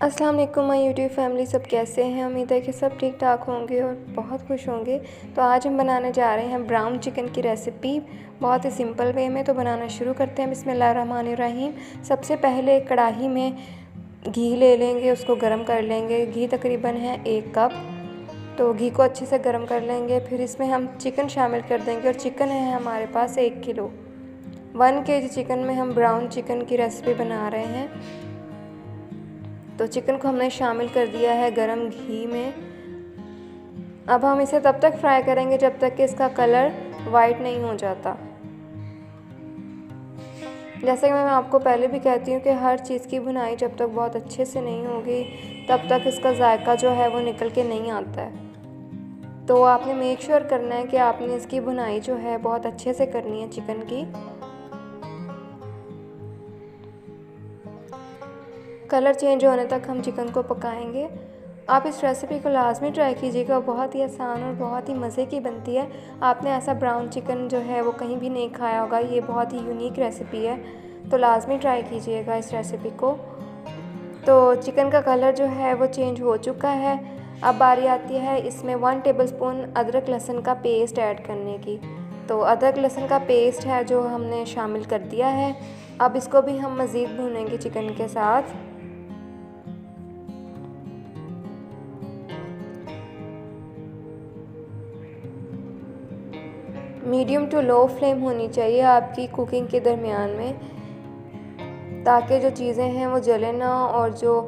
अस्सलाम वालेकुम my YouTube family, सब कैसे हैं। उम्मीद है कि सब ठीक ठाक होंगे और बहुत खुश होंगे। तो आज हम बनाने जा रहे हैं ब्राउन चिकन की रेसिपी, बहुत ही सिंपल वे में। तो बनाना शुरू करते हैं। बिस्मिल्लाहिर्रहमानिर्रहीम। सबसे पहले कढ़ाई में घी ले लेंगे, उसको गर्म कर लेंगे। घी तकरीबन है 1 कप। तो घी को अच्छे से गर्म कर लेंगे। फिर इसमें हम चिकन शामिल कर देंगे, और चिकन है हमारे पास 1 किलो। 1 kg चिकन में हम ब्राउन चिकन की रेसिपी बना रहे हैं। तो चिकन को हमने शामिल कर दिया है गरम घी में। अब हम इसे तब तक फ्राई करेंगे जब तक कि इसका कलर वाइट नहीं हो जाता। जैसे कि मैं आपको पहले भी कहती हूँ कि हर चीज़ की भुनाई जब तक बहुत अच्छे से नहीं होगी तब तक इसका जायका जो है वो निकल के नहीं आता है। तो आपने मेक श्योर करना है कि आपने इसकी भुनाई जो है बहुत अच्छे से करनी है चिकन की। कलर चेंज होने तक हम चिकन को पकाएंगे। आप इस रेसिपी को लाजमी ट्राई कीजिएगा, बहुत ही आसान और बहुत ही मज़े की बनती है। आपने ऐसा ब्राउन चिकन जो है वो कहीं भी नहीं खाया होगा, ये बहुत ही यूनिक रेसिपी है। तो लाजमी ट्राई कीजिएगा इस रेसिपी को। तो चिकन का कलर जो है वो चेंज हो चुका है। अब बारी आती है इसमें 1 टेबलस्पून अदरक लहसुन का पेस्ट ऐड करने की। तो अदरक लहसुन का पेस्ट है जो हमने शामिल कर दिया है। अब इसको भी हम मज़ीद भूनेंगे चिकन के साथ। मीडियम टू लो फ्लेम होनी चाहिए आपकी कुकिंग के दरमियान में, ताकि जो चीज़ें हैं वो जले ना, और जो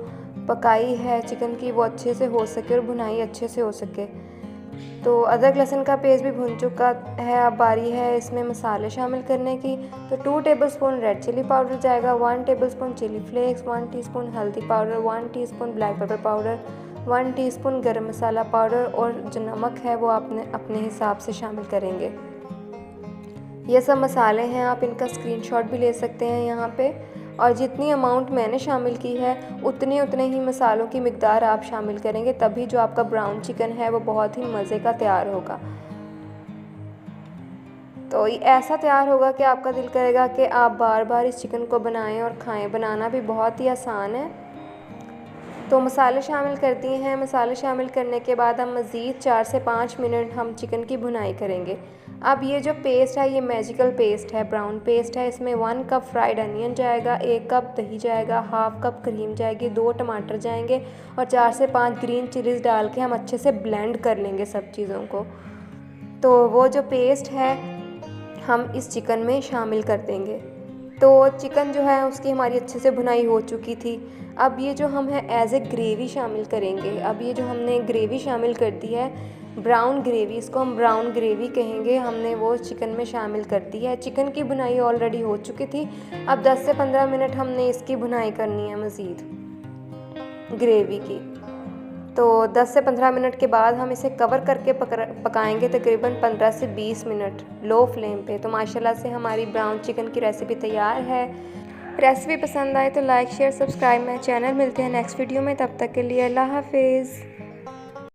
पकाई है चिकन की वो अच्छे से हो सके और भुनाई अच्छे से हो सके। तो अदरक लहसुन का पेस्ट भी भुन चुका है। अब बारी है इसमें मसाले शामिल करने की। तो 2 टेबलस्पून रेड चिली पाउडर जाएगा, 1 टेबलस्पून चिली फ्लेक्स, 1 टीस्पून हल्दी powder, 1 teaspoon black pepper powder, 1 teaspoon गरम मसाला पाउडर, और जो नमक है वो आपने अपने हिसाब से शामिल करेंगे। ये सब मसाले हैं, आप इनका स्क्रीनशॉट भी ले सकते हैं यहाँ पे। और जितनी अमाउंट मैंने शामिल की है उतने ही मसालों की मिकदार आप शामिल करेंगे, तभी जो आपका ब्राउन चिकन है वो बहुत ही मज़े का तैयार होगा। तो ऐसा तैयार होगा कि आपका दिल करेगा कि आप बार बार इस चिकन को बनाएं और खाएं। बनाना भी बहुत ही आसान है। तो मसाले शामिल कर दिए हैं। मसाले शामिल करने के बाद हम मज़ीद 4 से 5 मिनट हम चिकन की भुनाई करेंगे। अब ये जो पेस्ट है ये मैजिकल पेस्ट है, ब्राउन पेस्ट है। इसमें 1 कप फ्राइड अनियन जाएगा, 1 कप दही जाएगा, हाफ कप क्रीम जाएगी, 2 टमाटर जाएंगे, और 4 से 5 ग्रीन चिलीज़ डाल के हम अच्छे से ब्लेंड कर लेंगे सब चीज़ों को। तो वो जो पेस्ट है हम इस चिकन में शामिल कर देंगे। तो चिकन जो है उसकी हमारी अच्छे से भुनाई हो चुकी थी। अब ये जो हम है एज ए ग्रेवी शामिल करेंगे। अब ये जो हमने ग्रेवी शामिल कर दी है, ब्राउन ग्रेवी, इसको हम ब्राउन ग्रेवी कहेंगे, हमने वो चिकन में शामिल कर दी है। चिकन की भुनाई ऑलरेडी हो चुकी थी। अब 10 से 15 मिनट हमने इसकी भुनाई करनी है मज़ीद ग्रेवी की। तो 10 से 15 मिनट के बाद हम इसे कवर करके पकाएंगे तकरीबन 15 से 20 मिनट लो फ्लेम पे। तो माशाल्लाह से हमारी ब्राउन चिकन की रेसिपी तैयार है। रेसिपी पसंद आए तो like share subscribe my channel. मिलते हैं नेक्स्ट वीडियो में, तब तक के लिए अल्लाह हाफिज़।